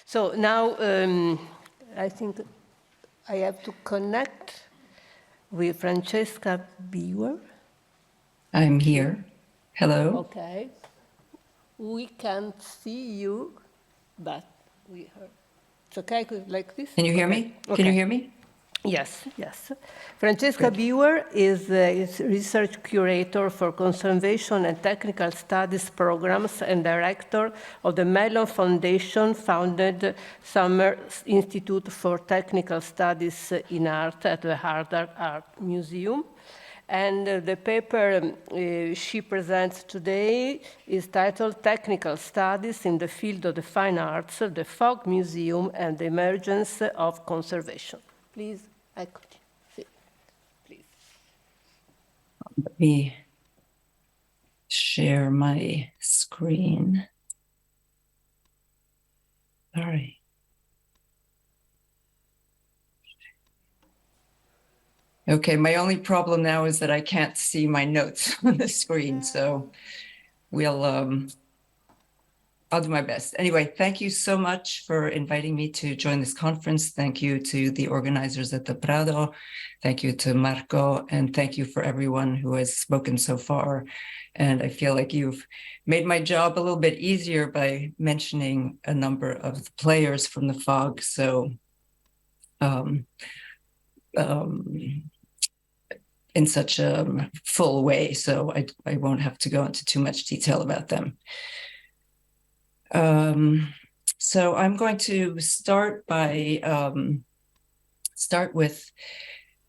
So now I think I have to connect with Francesca Bewer. I'm here. Hello. Okay. We can't see you, but we heard. It's okay like this? Can you hear me? Okay. Can you hear me? Yes, yes. Francesca Bewer is research curator for conservation and technical studies programs and director of the Mellon Foundation founded Summer Institute for Technical Studies in Art at the Harvard Art Museum. And the paper she presents today is titled Technical Studies in the Field of the Fine Arts, the Fogg Museum and the Emergence of Conservation. Please, I could see. Please. Let me share my screen. All right. Okay, my only problem now is that I can't see my notes on the screen, so I'll do my best. Anyway, thank you so much for inviting me to join this conference. Thank you to the organizers at the Prado. Thank you to Marco, and thank you for everyone who has spoken so far. And I feel like you've made my job a little bit easier by mentioning a number of the players from the Fogg. So in such a full way, so I won't have to go into too much detail about them. So I'm going to start with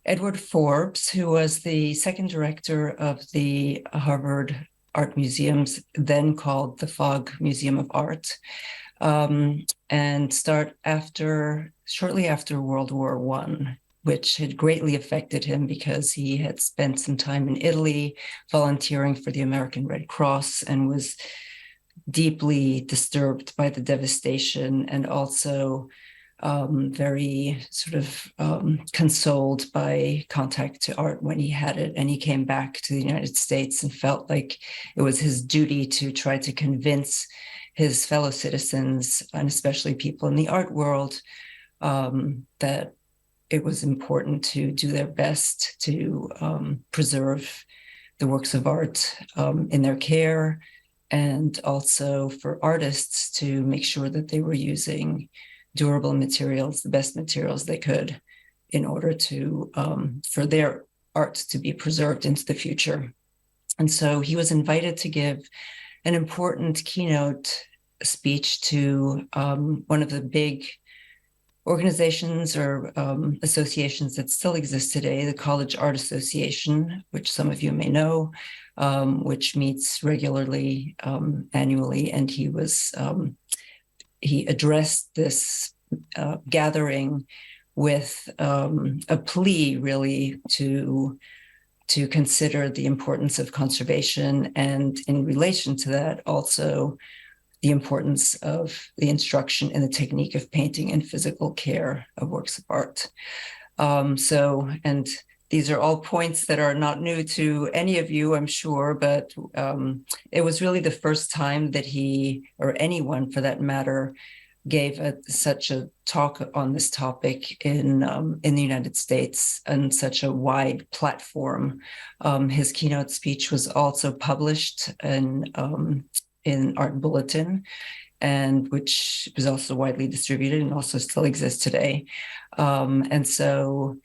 Edward Forbes, who was the second director of the Harvard Art Museums, then called the Fogg Museum of Art, and start shortly after World War I, which had greatly affected him because he had spent some time in Italy volunteering for the American Red Cross and was deeply disturbed by the devastation, and also very sort of consoled by contact to art when he had it. And he came back to the United States and felt like it was his duty to try to convince his fellow citizens, and especially people in the art world, that it was important to do their best to preserve the works of art in their care, and also for artists to make sure that they were using durable materials, the best materials they could, in order to for their art to be preserved into the future. And so he was invited to give an important keynote speech to one of the big organizations or associations that still exist today, the College Art Association, which some of you may know, which meets regularly annually. And he addressed this gathering with a plea, really, to consider the importance of conservation, and in relation to that, also the importance of the instruction in the technique of painting and physical care of works of art. And these are all points that are not new to any of you, I'm sure, but it was really the first time that he, or anyone for that matter, gave such a talk on this topic in the United States on such a wide platform. His keynote speech was also published in Art Bulletin, and which was also widely distributed and also still exists today. And so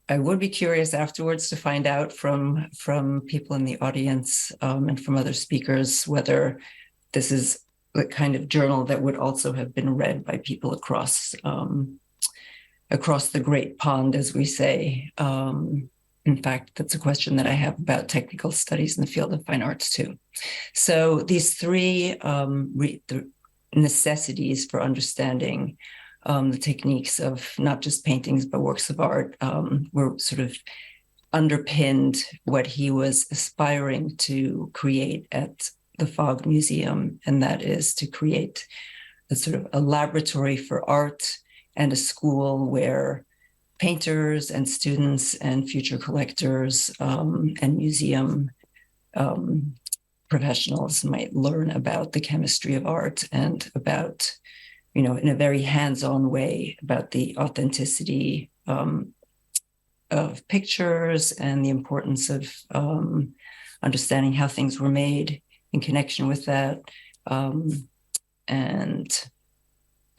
I would be curious afterwards to find out from people in the audience and from other speakers whether this is the kind of journal that would also have been read by people across the great pond, as we say. In fact, that's a question that I have about technical studies in the field of fine arts too. So these three the necessities for understanding the techniques of not just paintings, but works of art were sort of underpinned what he was aspiring to create at the Fogg Museum, and that is to create a sort of a laboratory for art and a school where painters and students and future collectors and museum professionals might learn about the chemistry of art and about in a very hands-on way about the authenticity of pictures and the importance of understanding how things were made in connection with that, and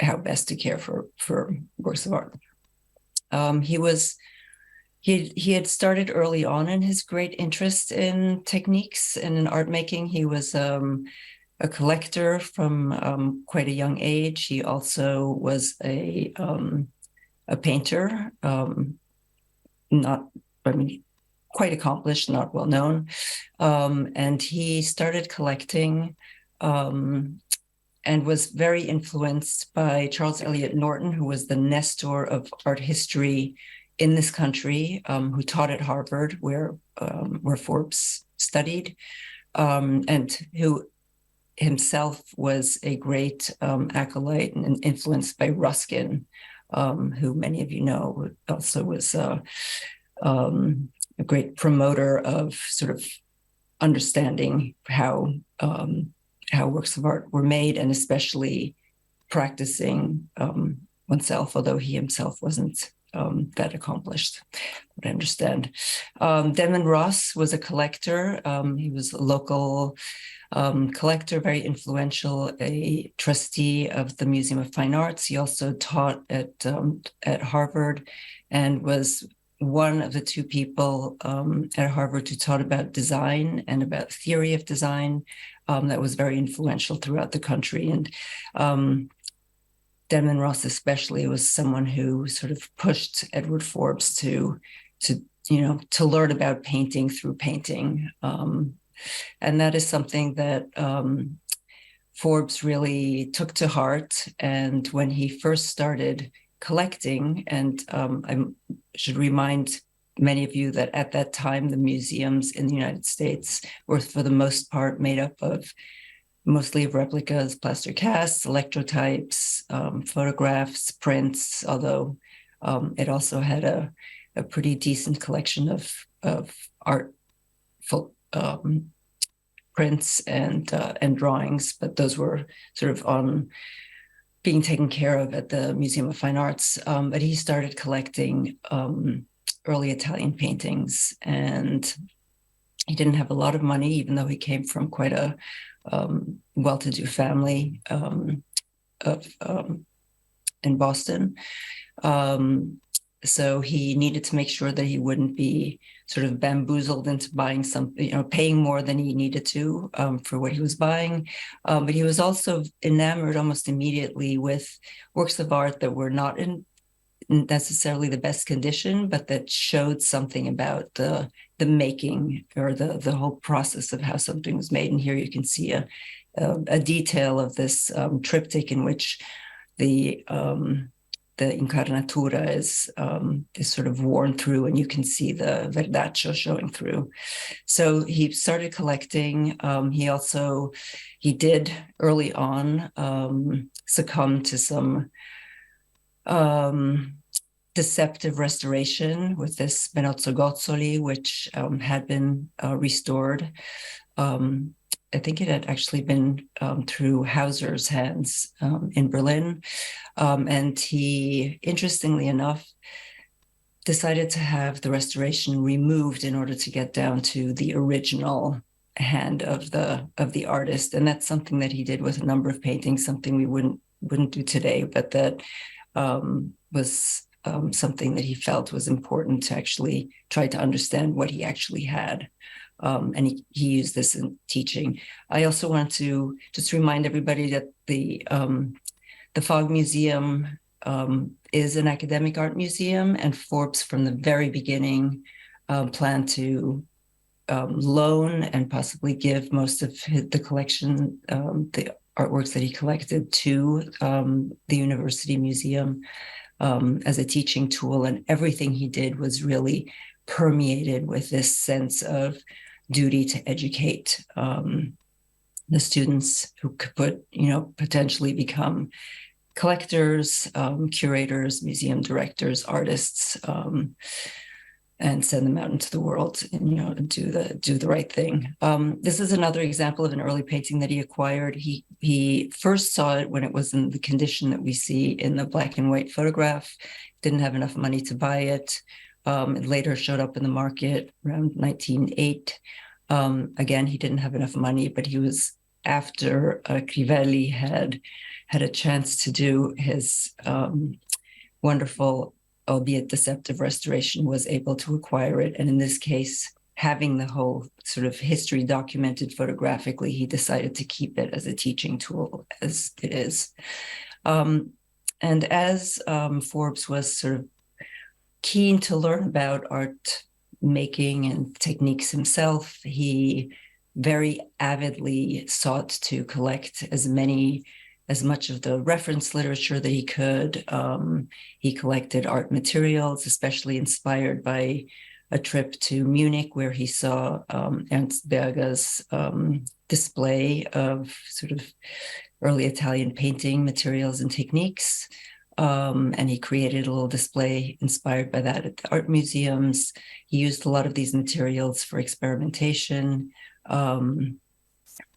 how best to care for works of art. He had started early on in his great interest in techniques and in art making. He was a collector from quite a young age. He also was a painter, quite accomplished, not well known. And he started collecting and was very influenced by Charles Eliot Norton, who was the Nestor of art history in this country, who taught at Harvard, where Forbes studied, and who himself was a great acolyte and influenced by Ruskin, who many of you know also was a great promoter of sort of understanding how works of art were made, and especially practicing oneself, although he himself wasn't that accomplished, what I understand. Denman Ross was a collector. He was a local collector, very influential, a trustee of the Museum of Fine Arts. He also taught at Harvard and was one of the two people at Harvard who taught about design and about theory of design that was very influential throughout the country. And Denman Ross especially was someone who sort of pushed Edward Forbes to learn about painting through painting. And that is something that Forbes really took to heart. And when he first started collecting, and I should remind many of you that at that time, the museums in the United States were for the most part made up of mostly of replicas, plaster casts, electrotypes, photographs, prints, although it also had a pretty decent collection of art prints and drawings, but those were sort of being taken care of at the Museum of Fine Arts. But he started collecting early Italian paintings, and he didn't have a lot of money, even though he came from quite a well-to-do family in Boston. So he needed to make sure that he wouldn't be sort of bamboozled into buying something, paying more than he needed to for what he was buying. But he was also enamored almost immediately with works of art that were not in necessarily the best condition, but that showed something about the making or the whole process of how something was made. And here you can see a detail of this triptych in which the Incarnatura is sort of worn through, and you can see the Verdaccio showing through. So he started collecting. He did early on succumb to some deceptive restoration with this Benozzo Gozzoli, which had been restored. I think it had actually been through Hauser's hands in Berlin. And he, interestingly enough, decided to have the restoration removed in order to get down to the original hand of the artist. And that's something that he did with a number of paintings, something we wouldn't do today, but that was something that he felt was important to actually try to understand what he actually had. And he used this in teaching. I also want to just remind everybody that the Fogg Museum is an academic art museum, and Forbes from the very beginning planned to loan and possibly give most of the collection, the artworks that he collected, to the University Museum as a teaching tool. And everything he did was really permeated with this sense of duty to educate the students who could potentially become collectors, curators, museum directors, artists. and send them out into the world and, you know, do the right thing. This is another example of an early painting that he acquired. He first saw it when it was in the condition that we see in the black and white photograph, didn't have enough money to buy it. It later showed up in the market around 1908. Again, he didn't have enough money, but he was after Crivelli had a chance to do his wonderful, albeit deceptive restoration, was able to acquire it. And in this case, having the whole sort of history documented photographically, he decided to keep it as a teaching tool as it is. And as Forbes was sort of keen to learn about art making and techniques himself, he very avidly sought to collect as much of the reference literature that he could. He collected art materials, especially inspired by a trip to Munich, where he saw Ernst Berger's display of sort of early Italian painting materials and techniques. And he created a little display inspired by that at the art museums. He used a lot of these materials for experimentation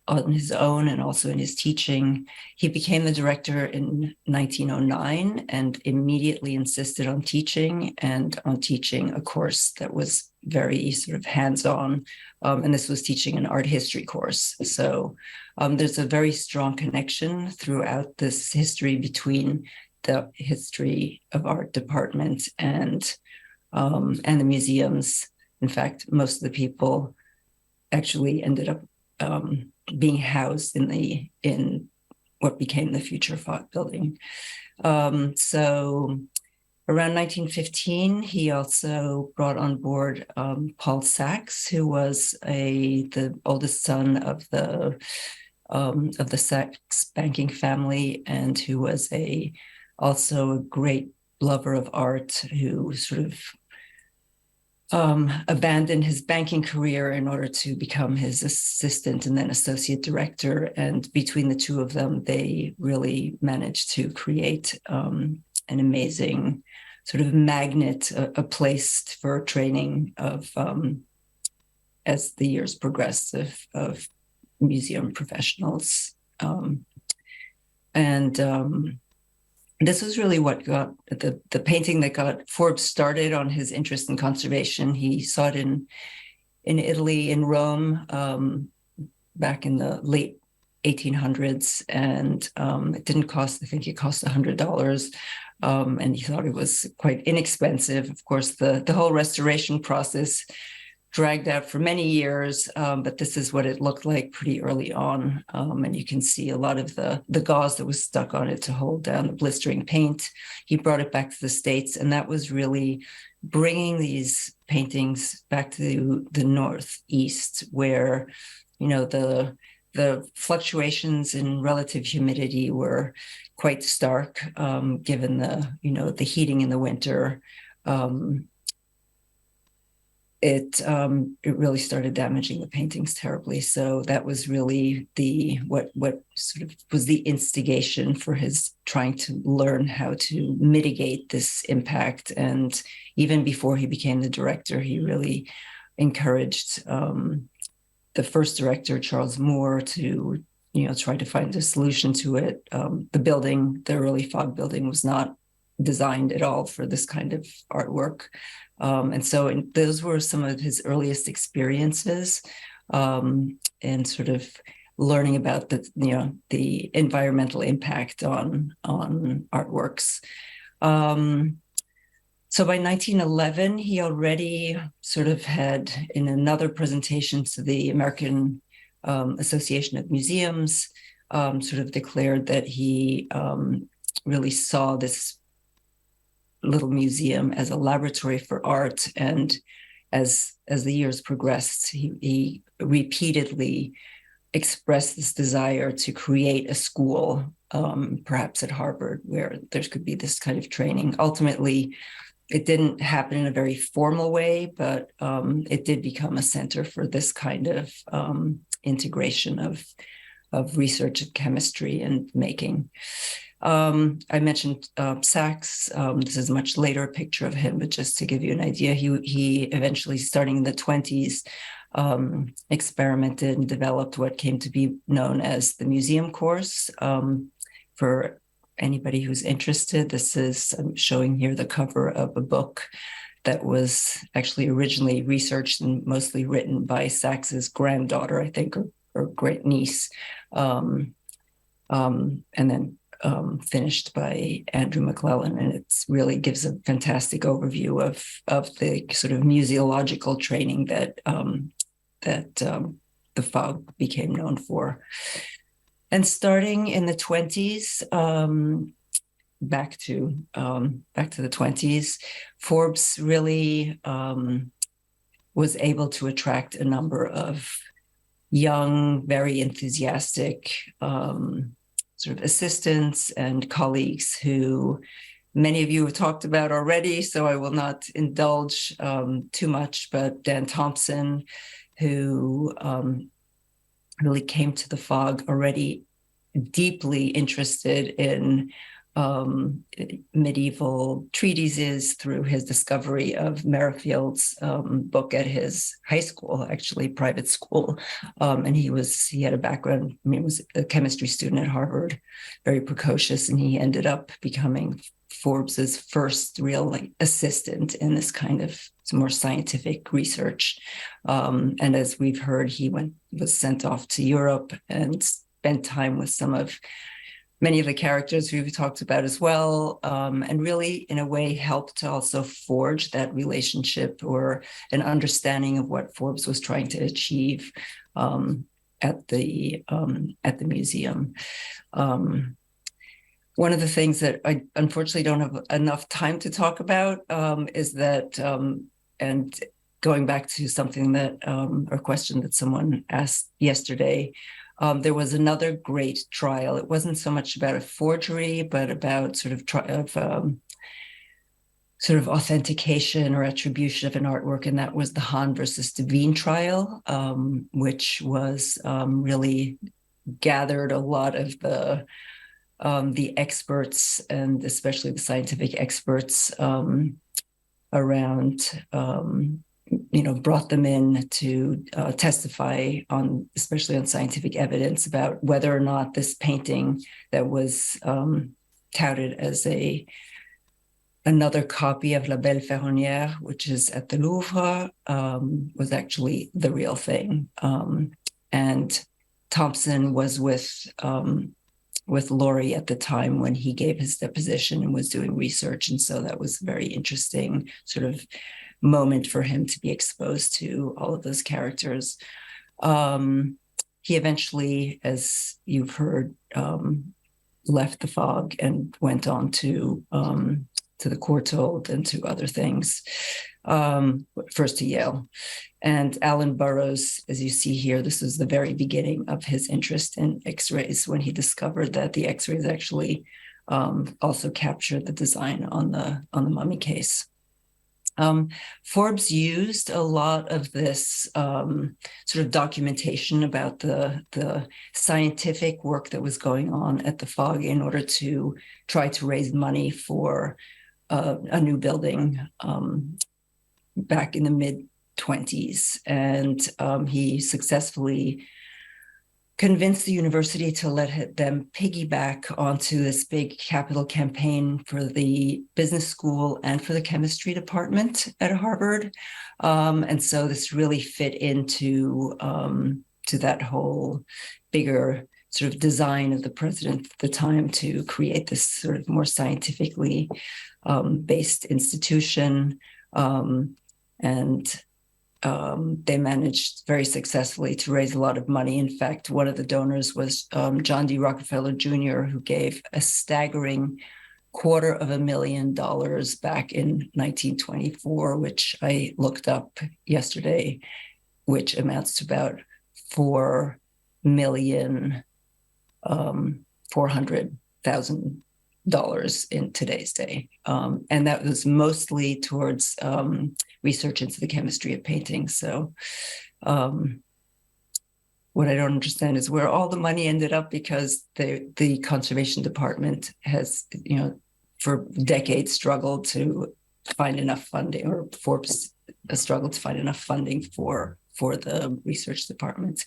on his own and also in his teaching. He became the director in 1909 and immediately insisted on teaching a course that was very sort of hands-on. And this was teaching an art history course. So there's a very strong connection throughout this history between the history of art department and the museums. In fact, most of the people actually ended up being housed in what became the future Fogg building. So around 1915, he also brought on board Paul Sachs, who was the oldest son of the Sachs banking family, and who was also a great lover of art, who sort of abandoned his banking career in order to become his assistant and then associate director. And between the two of them, they really managed to create an amazing sort of magnet, a place for training of, as the years progressed, of museum professionals. This was really what got the painting that got Forbes started on his interest in conservation. He saw it in Italy, in Rome, back in the late 1800s, and it didn't cost, I think it cost $100, and he thought it was quite inexpensive. Of course, the whole restoration process dragged out for many years, but this is what it looked like pretty early on. And you can see a lot of the gauze that was stuck on it to hold down the blistering paint. He brought it back to the States, and that was really bringing these paintings back to the Northeast, where, you know, the fluctuations in relative humidity were quite stark, given the heating in the winter. It really started damaging the paintings terribly. So that was really what sort of was the instigation for his trying to learn how to mitigate this impact. And even before he became the director, he really encouraged the first director, Charles Moore, to try to find a solution to it. The early Fogg building, was not designed at all for this kind of artwork. And so those were some of his earliest experiences, and sort of learning about the environmental impact on artworks. So by 1911, he already sort of had, in another presentation to the American Association of Museums, sort of declared that he really saw this little museum as a laboratory for art. And as the years progressed, he repeatedly expressed this desire to create a school, perhaps at Harvard, where there could be this kind of training. Ultimately, it didn't happen in a very formal way, but it did become a center for this kind of integration of research and chemistry and making. I mentioned Sachs. This is a much later picture of him, but just to give you an idea, he eventually, starting in the 20s, experimented and developed what came to be known as the museum course. For anybody who's interested, this is, I'm showing here the cover of a book that was actually originally researched and mostly written by Sachs's granddaughter, I think, or great niece, and then finished by Andrew McClellan, and it really gives a fantastic overview of the sort of museological training that the Fogg became known for. And starting in the 20s, back to the 20s, Forbes really was able to attract a number of young, very enthusiastic sort of assistants and colleagues who many of you have talked about already, so I will not indulge too much, but Dan Thompson, who really came to the Fogg already deeply interested in medieval treatises through his discovery of Merrifield's book at his high school, actually private school. And he had a background, I mean, he was a chemistry student at Harvard, very precocious, and he ended up becoming Forbes's first real assistant in this kind of more scientific research. And as we've heard, he was sent off to Europe and spent time with many of the characters we've talked about as well, and really, in a way, helped to also forge that relationship or an understanding of what Forbes was trying to achieve at the museum. One of the things that I unfortunately don't have enough time to talk about is that, and going back to something that, a question that someone asked yesterday, there was another great trial. It wasn't so much about a forgery, but about sort of authentication or attribution of an artwork, and that was the Hahn versus Devine trial, which was really gathered a lot of the experts, and especially the scientific experts around. Brought them in to testify on, especially on scientific evidence about whether or not this painting that was touted as another copy of La Belle Ferronnière, which is at the Louvre, was actually the real thing. And Thompson was with Laurie at the time when he gave his deposition and was doing research, and so that was a very interesting sort of moment for him to be exposed to all of those characters. He eventually, as you've heard, left the Fogg and went on to the Courtauld and to other things, first to Yale. And Alan Burroughs, as you see here, this is the very beginning of his interest in X-rays, when he discovered that the X-rays actually also captured the design on the mummy case. Forbes used a lot of this sort of documentation about the scientific work that was going on at the Fogg in order to try to raise money for a new building back in the mid-20s. And he successfully convinced the university to let them piggyback onto this big capital campaign for the business school and for the chemistry department at Harvard. And so this really fit into to that whole bigger sort of design of the president at the time to create this sort of more scientifically based institution. They managed very successfully to raise a lot of money. In fact, one of the donors was John D. Rockefeller Jr., who gave a staggering $250,000 back in 1924, which I looked up yesterday, which amounts to about $4,400,000 in today's day. And that was mostly towards research into the chemistry of painting. So what I don't understand is where all the money ended up, because the conservation department has, for decades struggled to find enough funding, or Forbes has struggled to find enough funding for the research department.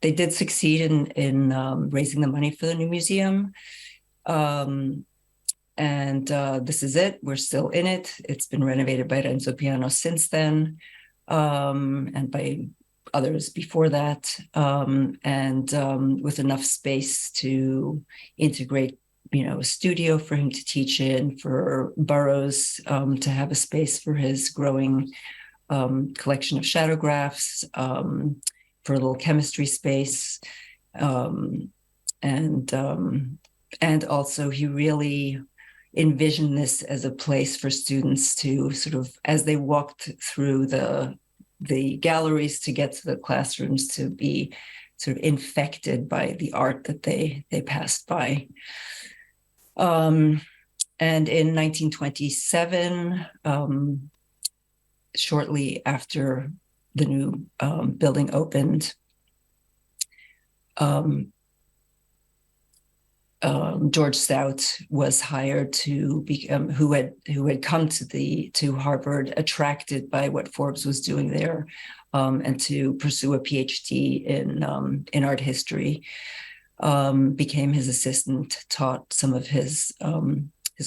They did succeed in raising the money for the new museum. And this is it. We're still in it. It's been renovated by Renzo Piano since then, and by others before that, with enough space to integrate, a studio for him to teach in, for Burroughs to have a space for his growing collection of shadowgraphs, for a little chemistry space, and also he really envisioned this as a place for students to sort of, as they walked through the galleries to get to the classrooms, to be sort of infected by the art that they passed by. And in 1927, shortly after the new building opened, George Stout was hired to become, who had come to Harvard, attracted by what Forbes was doing there, and to pursue a PhD in art history. Became his assistant, taught some of his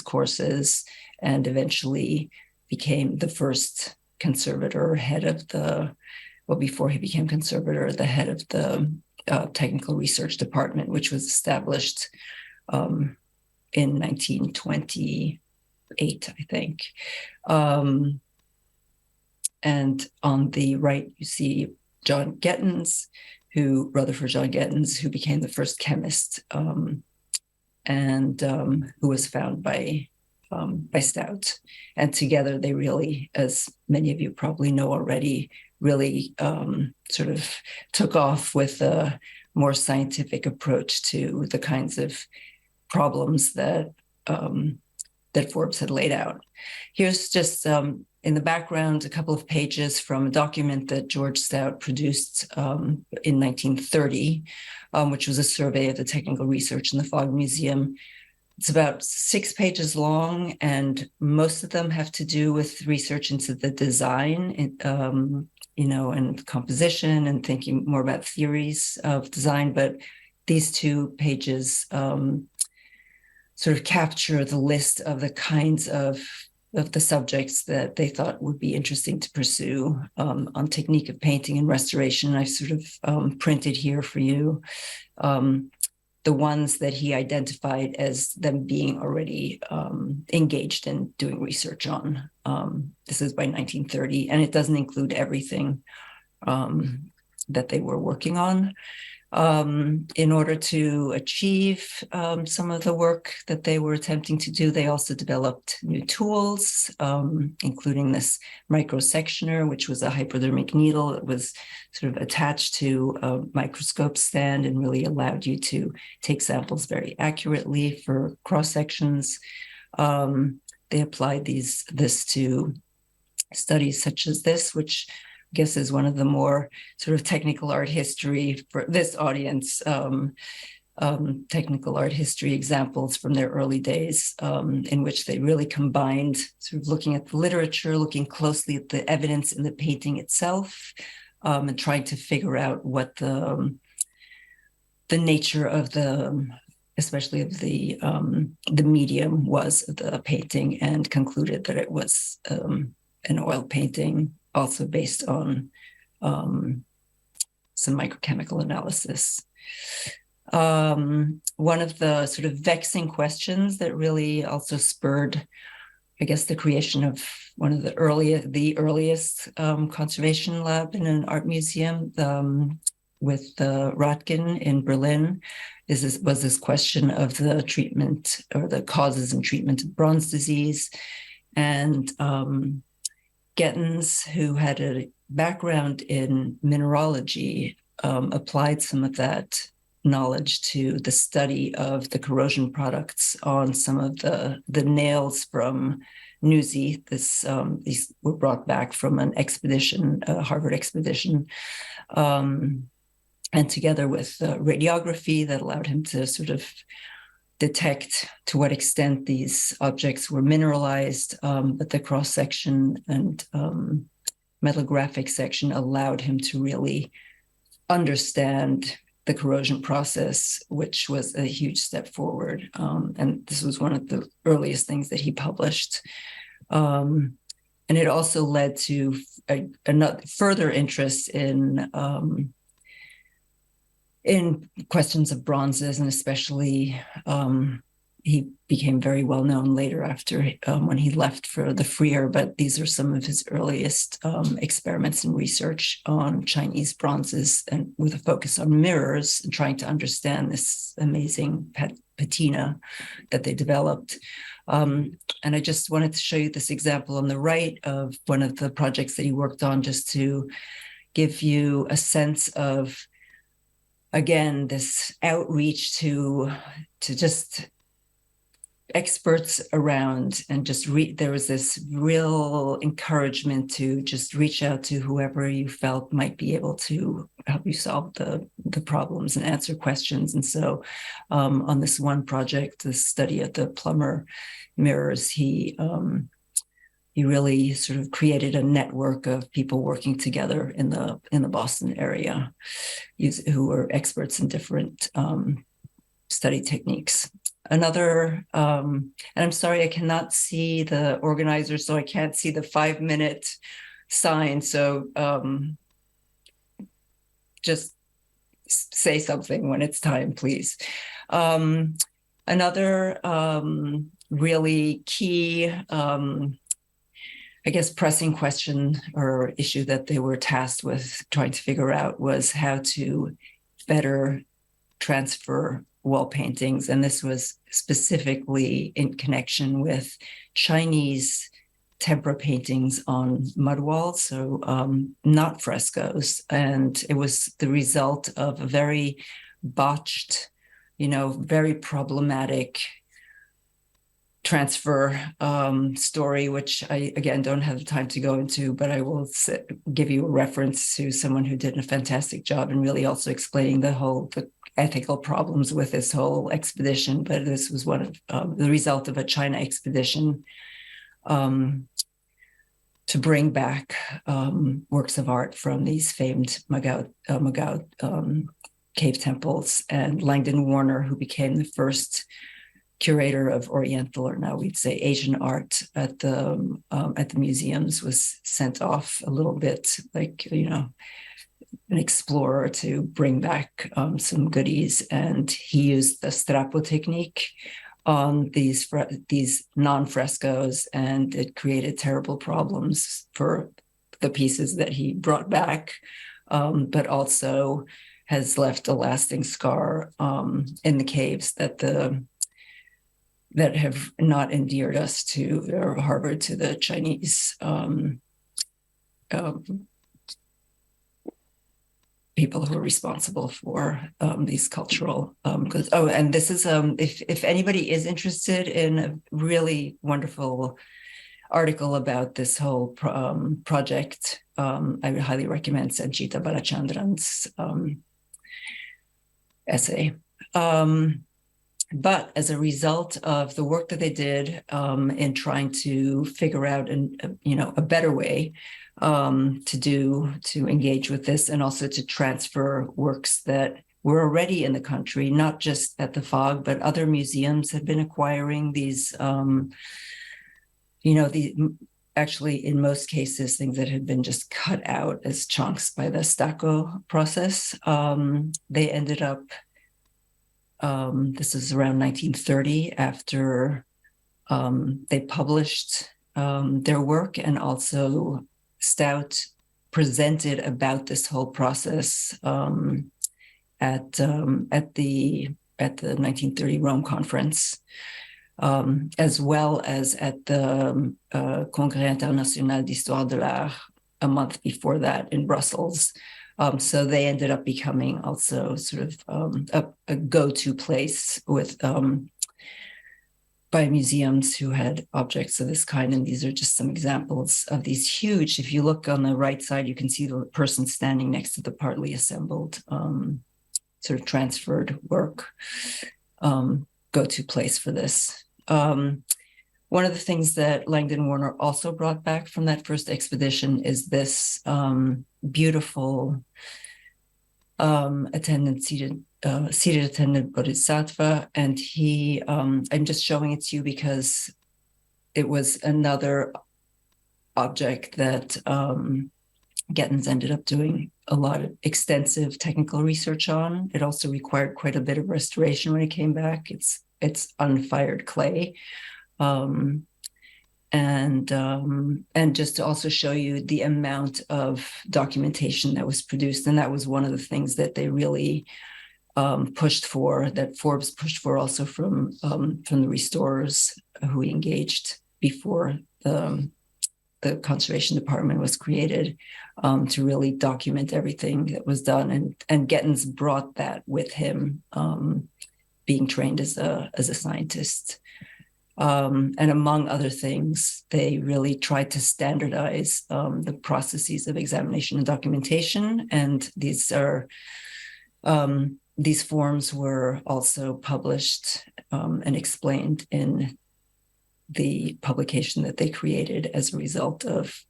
courses, and eventually became the first conservator, before he became conservator, the head of the technical research department, which was established in 1928, I think. And on the right, you see John Gettins, Rutherford John Gettins, who became the first chemist, and who was found by Stout. And together they really, as many of you probably know already, really sort of took off with a more scientific approach to the kinds of problems that Forbes had laid out. Here's just in the background a couple of pages from a document that George Stout produced in 1930, which was a survey of the technical research in the Fogg Museum. It's about 6 pages long, and most of them have to do with research into the design, and composition, and thinking more about theories of design. But these 2 pages sort of capture the list of the kinds of the subjects that they thought would be interesting to pursue on technique of painting and restoration. I sort of printed here for you the ones that he identified as them being already engaged in doing research on. This is by 1930, and it doesn't include everything that they were working on. In order to achieve some of the work that they were attempting to do, they also developed new tools, including this microsectioner, which was a hypodermic needle that was sort of attached to a microscope stand and really allowed you to take samples very accurately for cross sections. They applied this to studies such as this, which I guess is one of the more sort of technical art history for this audience, technical art history examples from their early days, in which they really combined sort of looking at the literature, looking closely at the evidence in the painting itself, and trying to figure out what the nature of especially of the medium was of the painting, and concluded that it was an oil painting, also based on some microchemical analysis. One of the sort of vexing questions that really also spurred, I guess, the creation of one of the earliest conservation lab in an art museum with Röttgen in Berlin was this question of the treatment, or the causes and treatment of bronze disease. And Gettins, who had a background in mineralogy, applied some of that knowledge to the study of the corrosion products on some of the nails from Newsy. These were brought back from an expedition, a Harvard expedition, and together with radiography that allowed him to sort of detect to what extent these objects were mineralized, but the cross-section and metallographic section allowed him to really understand the corrosion process, which was a huge step forward. And this was one of the earliest things that he published. And it also led to another further interest in questions of bronzes, and especially he became very well known later after when he left for the Freer, but these are some of his earliest experiments and research on Chinese bronzes, and with a focus on mirrors and trying to understand this amazing patina that they developed. And I just wanted to show you this example on the right of one of the projects that he worked on, just to give you a sense of, again, this outreach to just experts around, and just there was this real encouragement to just reach out to whoever you felt might be able to help you solve the problems and answer questions. And so on this one project, the study of the plumber mirrors, he really sort of created a network of people working together in the Boston area who were experts in different study techniques. Another, and I'm sorry, I cannot see the organizer, so I can't see the 5-minute sign. So just say something when it's time, please. Another really key, I guess, pressing question or issue that they were tasked with trying to figure out was how to better transfer wall paintings. And this was specifically in connection with Chinese tempera paintings on mud walls, so not frescoes. And it was the result of a very botched, very problematic transfer story, which I, again, don't have the time to go into, but I will give you a reference to someone who did a fantastic job in really also explaining the ethical problems with this whole expedition. But this was one of the result of a China expedition to bring back works of art from these famed Magao cave temples. And Langdon Warner, who became the first curator of Oriental, or now we'd say Asian art at the museums, was sent off a little bit like, an explorer to bring back some goodies. And he used the strappo technique on these non-frescoes, and it created terrible problems for the pieces that he brought back, but also has left a lasting scar in the caves that have not endeared us to, or harbored to, the Chinese people who are responsible for these cultural goods. Oh, and this is, if anybody is interested in a really wonderful article about this whole project, I would highly recommend Sanchita Balachandran's essay. But as a result of the work that they did in trying to figure out a better way to engage with this, and also to transfer works that were already in the country, not just at the Fogg, but other museums had been acquiring these, actually, in most cases, things that had been just cut out as chunks by the stucco process. They ended up, this is around 1930, after they published their work, and also Stout presented about this whole process at the 1930 Rome conference, as well as at the Congrès International d'Histoire de l'Art a month before that in Brussels. So they ended up becoming also sort of a go-to place with by museums who had objects of this kind. And these are just some examples of these huge. If you look on the right side, you can see the person standing next to the partly assembled sort of transferred work go-to place for this. One of the things that Langdon Warner also brought back from that first expedition is this beautiful seated attendant bodhisattva. And he, I'm just showing it to you because it was another object that Gettens ended up doing a lot of extensive technical research on. It also required quite a bit of restoration when it came back. It's unfired clay. And just to also show you the amount of documentation that was produced. And that was one of the things that they really pushed for, that Forbes pushed for also from the restorers who he engaged before the conservation department was created, to really document everything that was done. And Gettens brought that with him, being trained as a scientist. And among other things, they really tried to standardize the processes of examination and documentation. And these forms were also published and explained in the publication that they created as a result of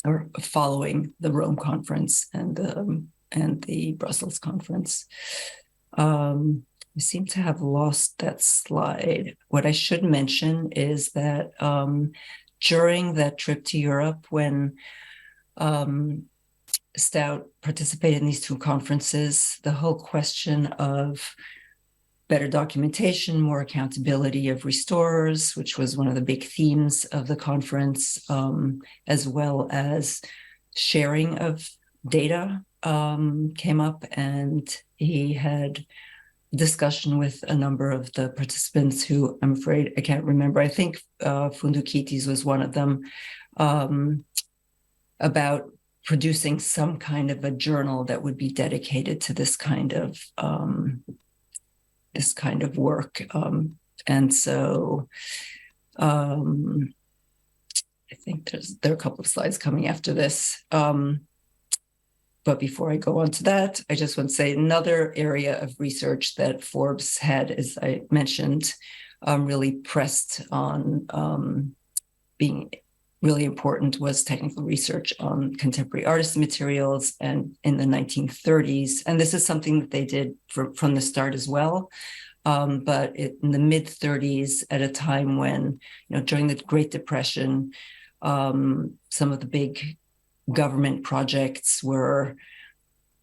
or following the Rome conference and the Brussels conference. I seem to have lost that slide. What I should mention is that during that trip to Europe, when Stout participated in these two conferences, the whole question of better documentation, more accountability of restorers, which was one of the big themes of the conference, as well as sharing of data came up, and he had discussion with a number of the participants who I'm afraid I can't remember. I think Fundukitis was one of them, about producing some kind of a journal that would be dedicated to this kind of work. And so I think there are a couple of slides coming after this. But before I go on to that, I just want to say another area of research that Forbes had, as I mentioned, really pressed on being really important, was technical research on contemporary artist materials and in the 1930s. And this is something that they did from the start as well. But in the mid-30s, at a time when, during the Great Depression, some of the big government projects were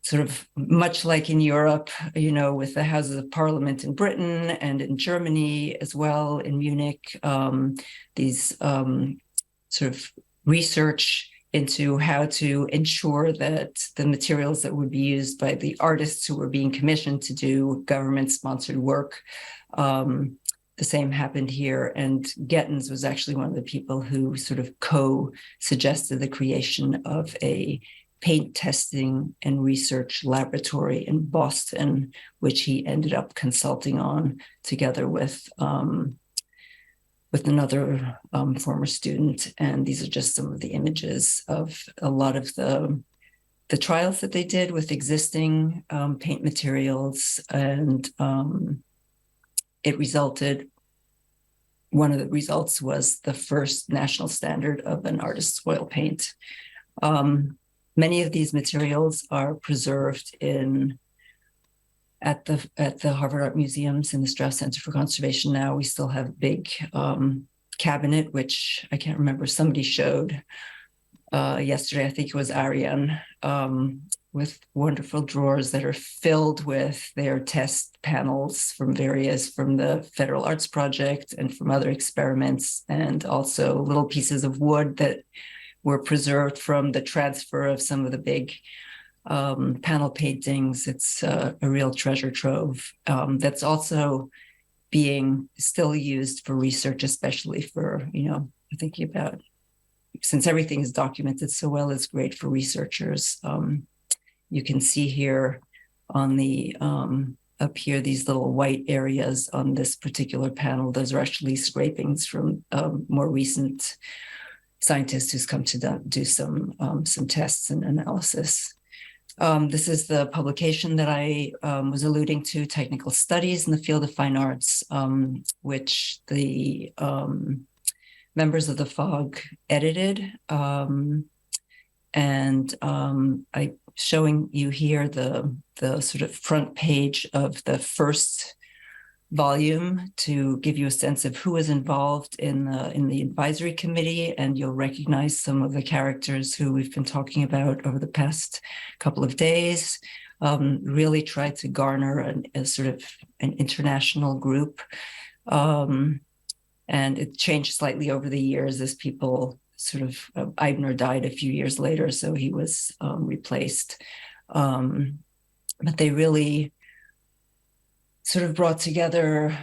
sort of much like in Europe, with the Houses of Parliament in Britain and in Germany as well, in Munich, these sort of research into how to ensure that the materials that would be used by the artists who were being commissioned to do government-sponsored work, the same happened here. And Gettens was actually one of the people who sort of co-suggested the creation of a paint testing and research laboratory in Boston, which he ended up consulting on together with another former student. And these are just some of the images of a lot of the trials that they did with existing paint materials. And one of the results was the first national standard of an artist's oil paint. Many of these materials are preserved at the Harvard Art Museums in the Strauss Center for Conservation now. We still have a big cabinet, which I can't remember, somebody showed yesterday, I think it was Ariane, with wonderful drawers that are filled with their test panels from the Federal Arts Project and from other experiments, and also little pieces of wood that were preserved from the transfer of some of the big panel paintings. It's a real treasure trove that's also being still used for research, especially for, thinking about, since everything is documented so well, it's great for researchers. You can see here on the up here, these little white areas on this particular panel, those are actually scrapings from more recent scientists who's come to do some tests and analysis. This is the publication that I was alluding to, Technical Studies in the Field of Fine Arts, which the members of the Fogg edited. And I'm showing you here the sort of front page of the first volume to give you a sense of who is involved in the advisory committee, and you'll recognize some of the characters who we've been talking about over the past couple of days. Really tried to garner a sort of an international group, and it changed slightly over the years as people sort of Eibner died a few years later, so he was replaced. But they really sort of brought together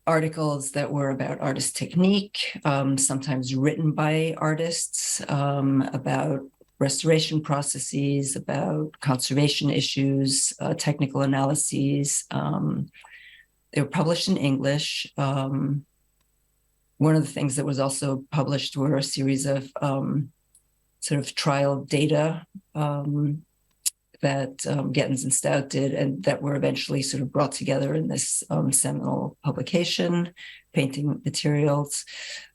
articles that were about artist technique, sometimes written by artists, about restoration processes, about conservation issues, technical analyses. They were published in English. One of the things that was also published were a series of sort of trial data that Gettens and Stout did, and that were eventually sort of brought together in this seminal publication, Painting Materials.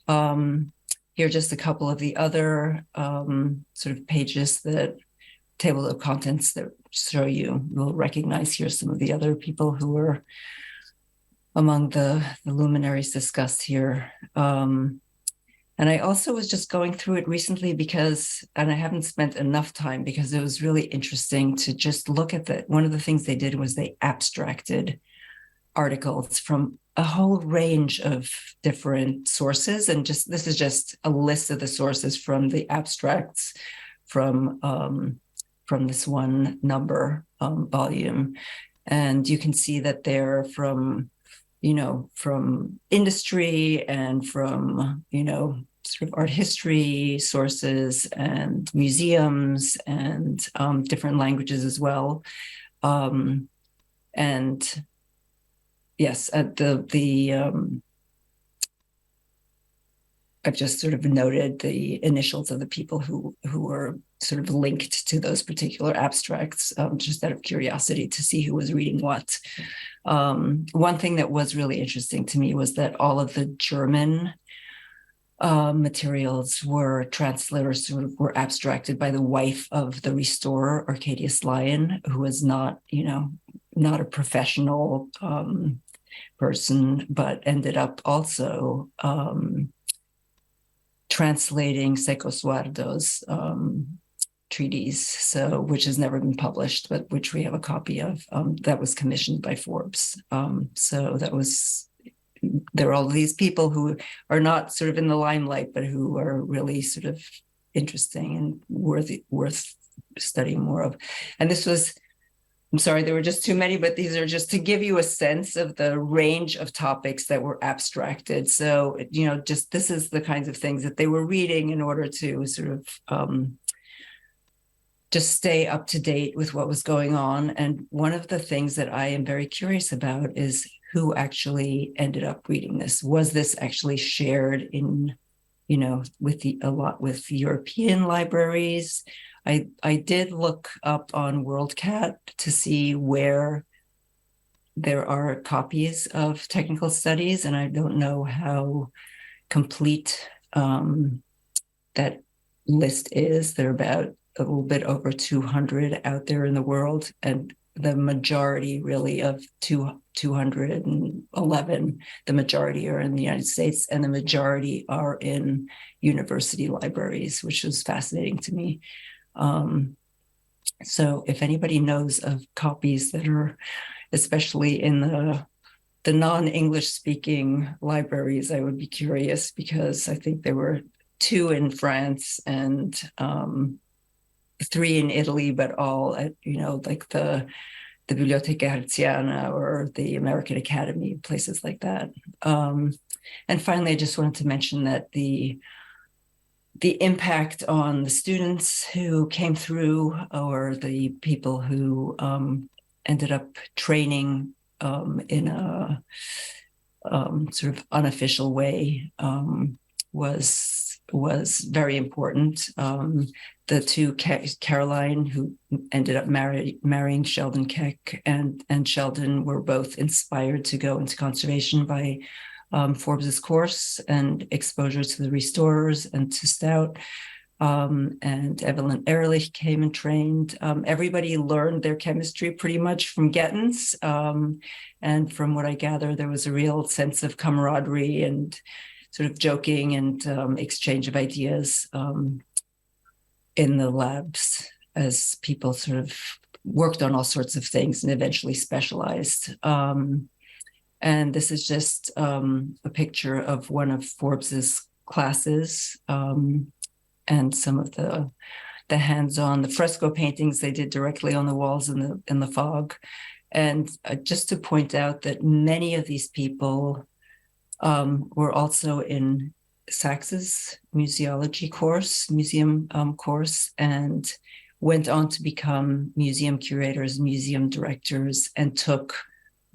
Here are just a couple of the other sort of pages, that table of contents that show you. You'll recognize here some of the other people who were among the luminaries discussed here. And I also was just going through it recently because, and I haven't spent enough time because it was really interesting to just look at that. One of the things they did was they abstracted articles from a whole range of different sources. And just, this is just a list of the sources from the abstracts from this one number volume. And you can see that they're from, from industry and from, sort of art history sources and museums and different languages as well. And yes, I've just sort of noted the initials of the people who were sort of linked to those particular abstracts, just out of curiosity to see who was reading what. One thing that was really interesting to me was that all of the German materials were translated or sort of were abstracted by the wife of the restorer, Arcadius Lyon, who was not, not a professional person, but ended up also translating Seco Suardo's treatise, so which has never been published, but which we have a copy of, that was commissioned by Forbes. So that was, there are all these people who are not sort of in the limelight, but who are really sort of interesting and worth studying more of. And this was, I'm sorry, there were just too many, but these are just to give you a sense of the range of topics that were abstracted. So, just this is the kinds of things that they were reading in order to sort of just stay up to date with what was going on. And one of the things that I am very curious about is who actually ended up reading this. Was this actually shared in, with European libraries? I did look up on WorldCat to see where there are copies of technical studies, and I don't know how complete that list is. There are about a little bit over 200 out there in the world, and the majority really of 211, the majority are in the United States, and the majority are in university libraries, which was fascinating to me. So if anybody knows of copies that are, especially in the non-English speaking libraries, I would be curious, because I think there were 2 in France and 3 in Italy, but all at, like the Biblioteca Hertziana or the American Academy, places like that. And finally, I just wanted to mention that the impact on the students who came through, or the people who ended up training in a sort of unofficial way was very important. The two, Caroline, who ended up marrying Sheldon Keck, and Sheldon were both inspired to go into conservation by Forbes's course and exposure to the restorers and to Stout. And Evelyn Ehrlich came and trained. Everybody learned their chemistry pretty much from Gettens. And from what I gather, there was a real sense of camaraderie and sort of joking and exchange of ideas in the labs as people sort of worked on all sorts of things and eventually specialized. And this is just a picture of one of Forbes's classes. And some of the hands-on, the fresco paintings they did directly on the walls in the Fogg. And just to point out that many of these people were also in Sachs's museology course, museum course, and went on to become museum curators, museum directors, and took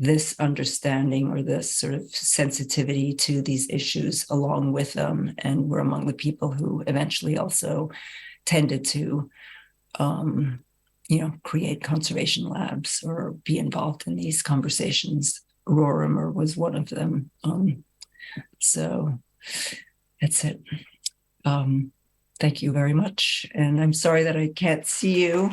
this understanding or this sort of sensitivity to these issues along with them, and were among the people who eventually also tended to, create conservation labs or be involved in these conversations. Rorimer was one of them. So that's it. Thank you very much. And I'm sorry that I can't see you.